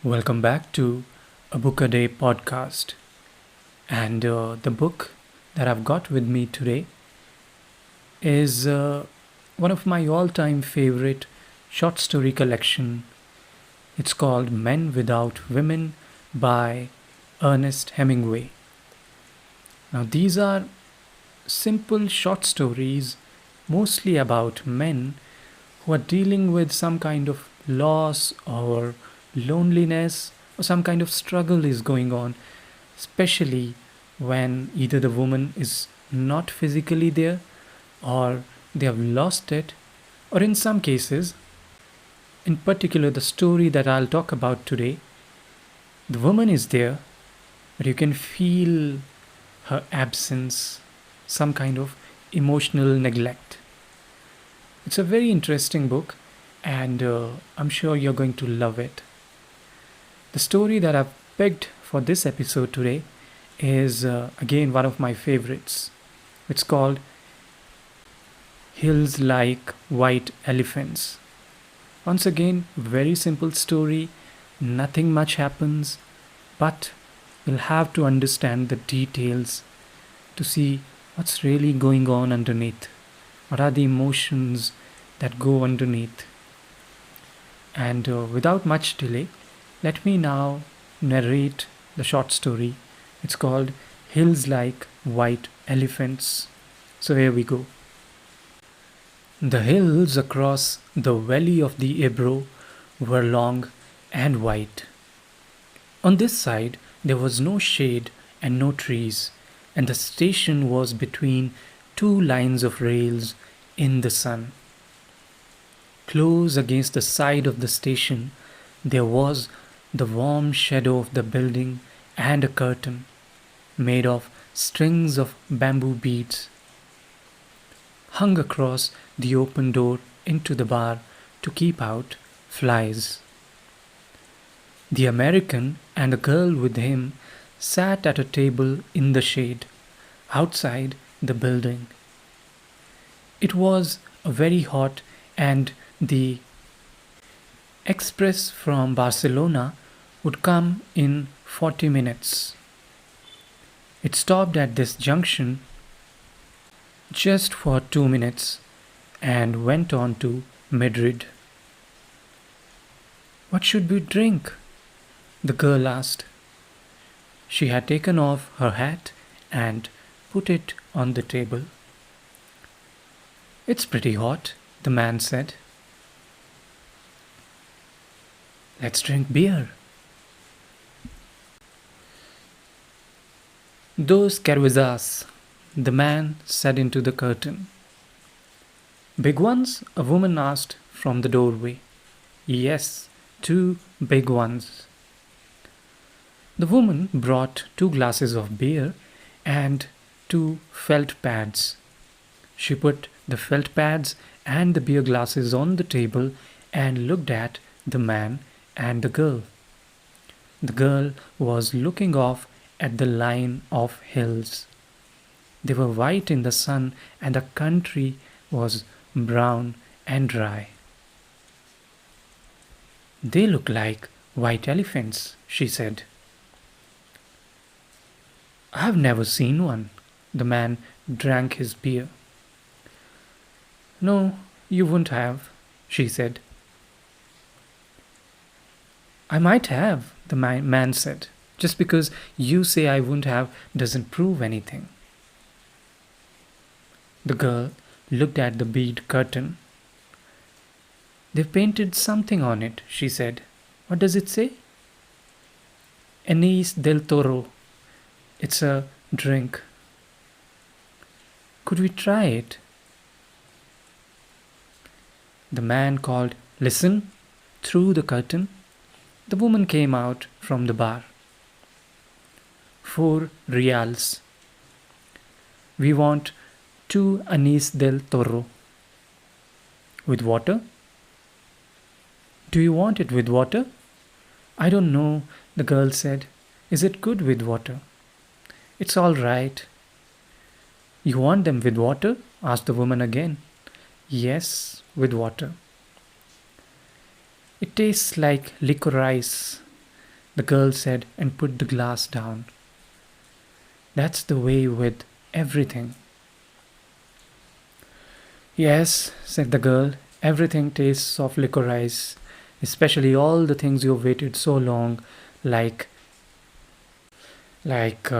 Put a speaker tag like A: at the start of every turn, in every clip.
A: Welcome back to a Book a Day podcast. And the book that I've got with me today is one of my all time favorite short story collection. It's called Men Without Women by Ernest Hemingway. Now, these are simple short stories mostly about men who are dealing with some kind of loss or loneliness or some kind of struggle is going on, especially when either the woman is not physically there or they have lost it, or in some cases, in particular, the story that I'll talk about today, the woman is there, but you can feel her absence, some kind of emotional neglect. It's a very interesting book, and I'm sure you're going to love it. The story that I've picked for this episode today is again one of my favorites. It's called Hills Like White Elephants. Once again, very simple story, nothing much happens, but you'll have to understand the details to see what's really going on underneath. What are the emotions that go underneath? And without much delay, let me now narrate the short story. It's called Hills Like White Elephants. So here we go. The hills across the valley of the Ebro were long and white. On this side, there was no shade and no trees, and the station was between two lines of rails in the sun. Close against the side of the station, there was the warm shadow of the building and a curtain made of strings of bamboo beads hung across the open door into the bar to keep out flies. The American and a girl with him sat at a table in the shade outside the building. It was very hot, and the express from Barcelona would come in 40 minutes. It stopped at this junction just for 2 minutes and went on to Madrid. "What should we drink?" the girl asked. She had taken off her hat and put it on the table. "It's pretty hot," the man said. "Let's drink beer." "Dos cervezas," the man said into the curtain. "Big ones?" a woman asked from the doorway. "Yes, 2 big ones." The woman brought 2 glasses of beer and 2 felt pads. She put the felt pads and the beer glasses on the table and looked at the man and the girl. The girl was looking off at the line of hills. They were white in the sun, and the country was brown and dry. "They look like white elephants," she said. "I've never seen one." The man drank his beer. "No, you wouldn't have," she said. "I might have," the man said. "Just because you say I wouldn't have doesn't prove anything." The girl looked at the bead curtain. "They've painted something on it," she said. "What does it say?" "Anís del Toro." It's a drink. "Could we try it?" The man called, "Listen," through the curtain. The woman came out from the bar. "4 reals. We want 2 anís del Toro." "With water?" "Do you want it with water?" "I don't know," the girl said. "Is it good with water?" "It's all right." "You want them with water?" asked the woman again. "Yes, with water." "It tastes like licorice," the girl said and put the glass down. That's the way with everything. Yes, said the girl, everything tastes of licorice, especially all the things you've waited so long, like like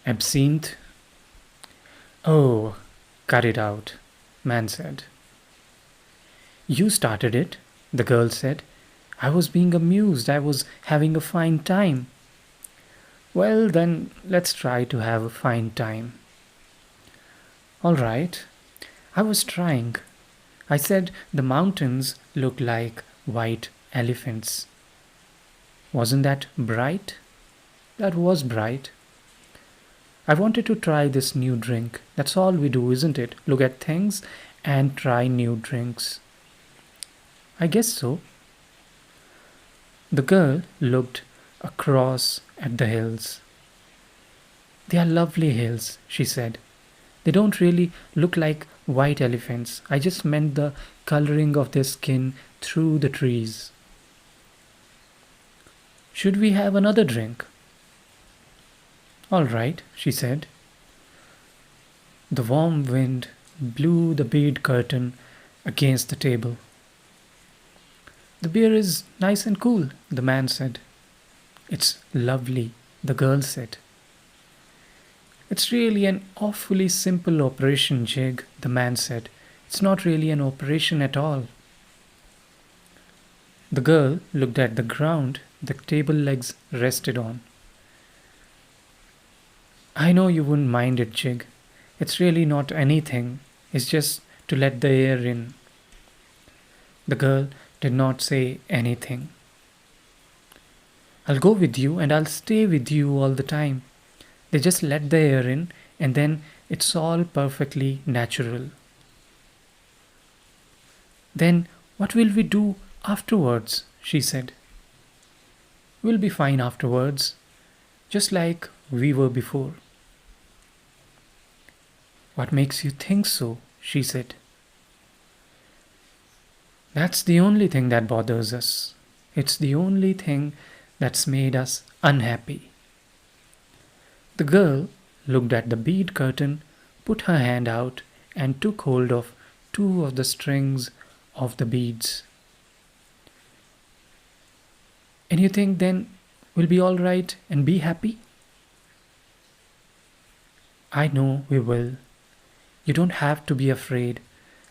A: absinthe. Oh, cut it out, man said. You started it, the girl said. I was being amused, I was having a fine time. Well, then, let's try to have a fine time. All right, I was trying. I said the mountains look like white elephants. Wasn't that bright? That was bright. I wanted to try this new drink. That's all we do, isn't it? Look at things and try new drinks. I guess so. The girl looked across at the hills. They are lovely hills, she said. They don't really look like white elephants. I just meant the coloring of their skin through the trees. Should we have another drink? All right, she said. The warm wind blew the bead curtain against the table. The beer is nice and cool, the man said. It's lovely, the girl said. It's really an awfully simple operation, Jig, the man said. It's not really an operation at all. The girl looked at the ground the table legs rested on. I know you wouldn't mind it, Jig. It's really not anything. It's just to let the air in. The girl did not say anything. I'll go with you and I'll stay with you all the time. They just let the air in and then it's all perfectly natural. Then what will we do afterwards? She said. We'll be fine afterwards, just like we were before. What makes you think so? She said. That's the only thing that bothers us. It's the only thing that's made us unhappy. The girl looked at the bead curtain, put her hand out, and took hold of two of the strings of the beads. And you think then we'll be all right and be happy? I know we will. You don't have to be afraid.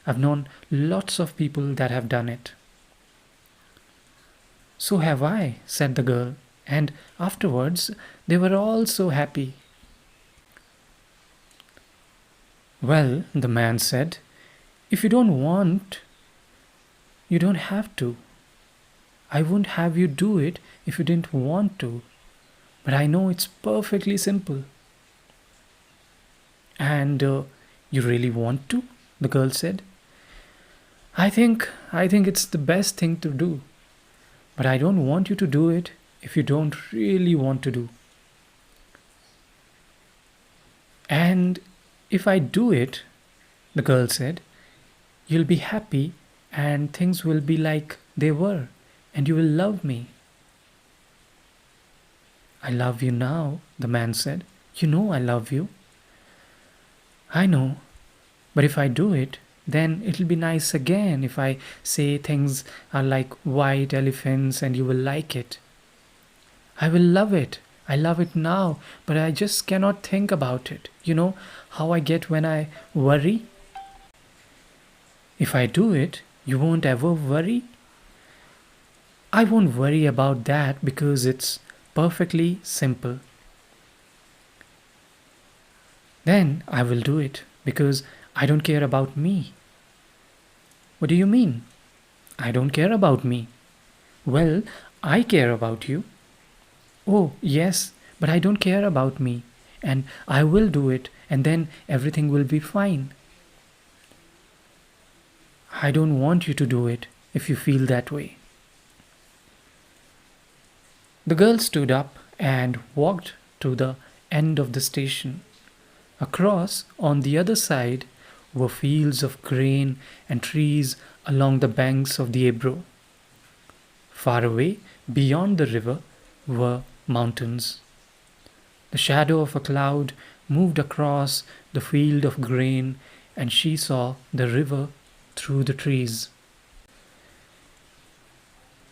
A: I've known lots of people that have done it. So have I, said the girl, and afterwards they were all so happy. Well, the man said, if you don't want, you don't have to. I wouldn't have you do it if you didn't want to, but I know it's perfectly simple. And you really want to? The girl said. I think it's the best thing to do, but I don't want you to do it if you don't really want to do. And if I do it, the girl said, you'll be happy and things will be like they were and you will love me. I love you now, the man said. You know I love you. I know, but if I do it, then it'll be nice again if I say things are like white elephants and you will like it. I will love it. I love it now, but I just cannot think about it. You know how I get when I worry? If I do it, you won't ever worry? I won't worry about that because it's perfectly simple. Then I will do it because I don't care about me. What do you mean? I don't care about me. Well, I care about you. Oh, yes, but I don't care about me. And I will do it and then everything will be fine. I don't want you to do it if you feel that way. The girl stood up and walked to the end of the station. Across, on the other side, were fields of grain and trees along the banks of the Ebro. Far away, beyond the river, were mountains. The shadow of a cloud moved across the field of grain, and she saw the river through the trees.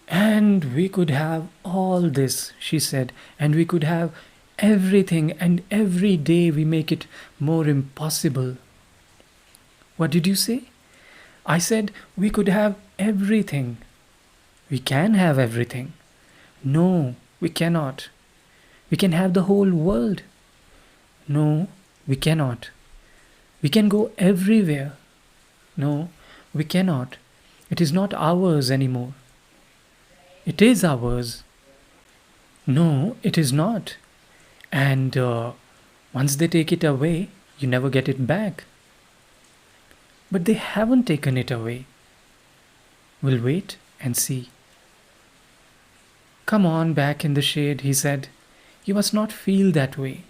A: And we could have all this, she said, and we could have everything, and every day we make it more impossible. What did you say? I said we could have everything. We can have everything. No, we cannot. We can have the whole world. No, we cannot. We can go everywhere. No, we cannot. It is not ours anymore. It is ours. No, it is not. And once they take it away, you never get it back. But they haven't taken it away. We'll wait and see. Come on back in the shade, he said. You must not feel that way.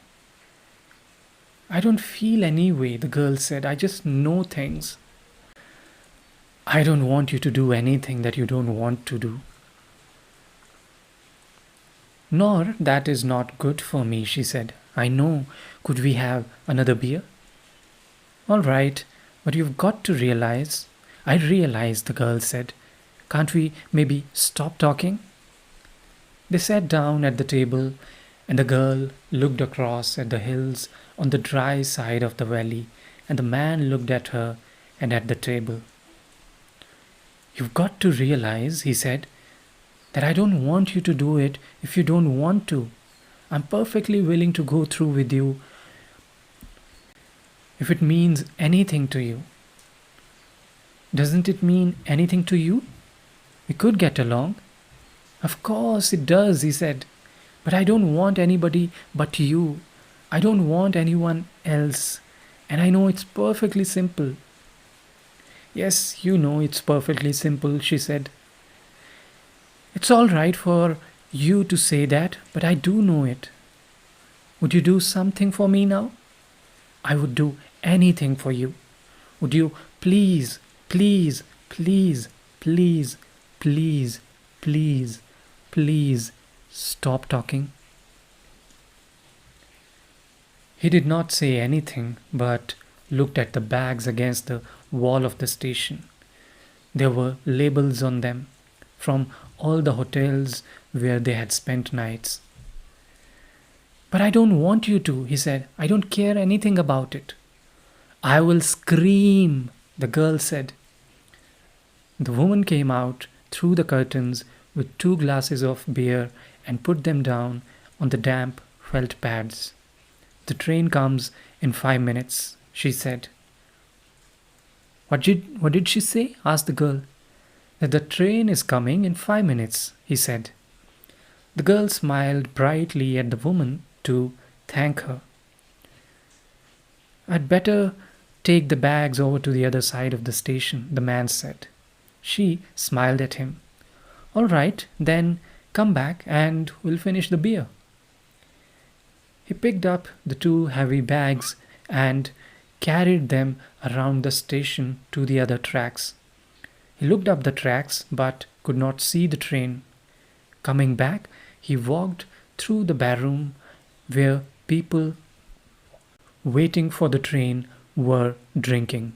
A: I don't feel any way, the girl said. I just know things. I don't want you to do anything that you don't want to do. Nor that is not good for me, she said. I know. Could we have another beer? All right, but you've got to realize. I realize, the girl said. Can't we maybe stop talking? They sat down at the table, and the girl looked across at the hills on the dry side of the valley, and the man looked at her and at the table. You've got to realize, he said, that I don't want you to do it if you don't want to. I'm perfectly willing to go through with you if it means anything to you. Doesn't it mean anything to you? We could get along. Of course it does, he said. But I don't want anybody but you. I don't want anyone else. And I know it's perfectly simple. Yes, you know it's perfectly simple, she said. It's all right for you to say that, but I do know it. Would you do something for me now? I would do anything for you. Would you please, please, please, please, please, please, please stop talking? He did not say anything, but looked at the bags against the wall of the station. There were labels on them from all the hotels where they had spent nights. But I don't want you to, he said. I don't care anything about it. I will scream, the girl said. The woman came out through the curtains with 2 glasses of beer and put them down on the damp felt pads. The train comes in 5 minutes, she said. What did she say? Asked the girl. That the train is coming in 5 minutes, he said. The girl smiled brightly at the woman to thank her. I'd better take the bags over to the other side of the station, the man said. She smiled at him. All right, then come back and we'll finish the beer. He picked up the 2 heavy bags and carried them around the station to the other tracks. He looked up the tracks but could not see the train. Coming back, he walked through the barroom where people waiting for the train were drinking.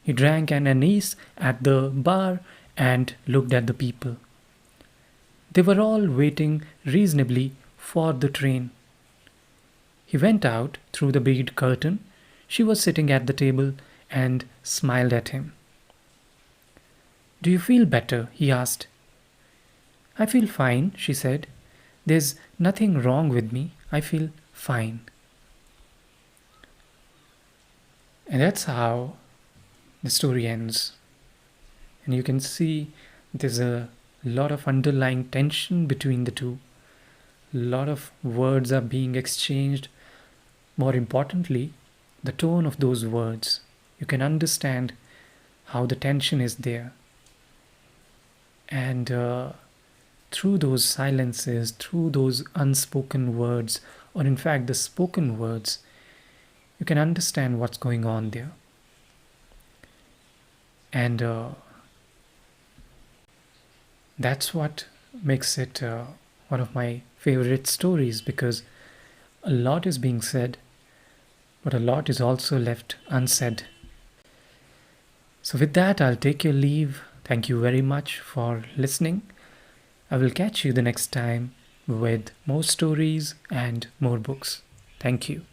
A: He drank an anise at the bar and looked at the people. They were all waiting reasonably for the train. He went out through the bead curtain. She was sitting at the table and smiled at him. Do you feel better? He asked. I feel fine, she said. There's nothing wrong with me. I feel fine. And that's how the story ends. And you can see there's a lot of underlying tension between the two. A lot of words are being exchanged. More importantly, the tone of those words. You can understand how the tension is there. And through those silences, through those unspoken words, or in fact the spoken words, you can understand what's going on there. And that's what makes it one of my favorite stories because a lot is being said, but a lot is also left unsaid. So, with that, I'll take your leave. Thank you very much for listening. I will catch you the next time with more stories and more books. Thank you.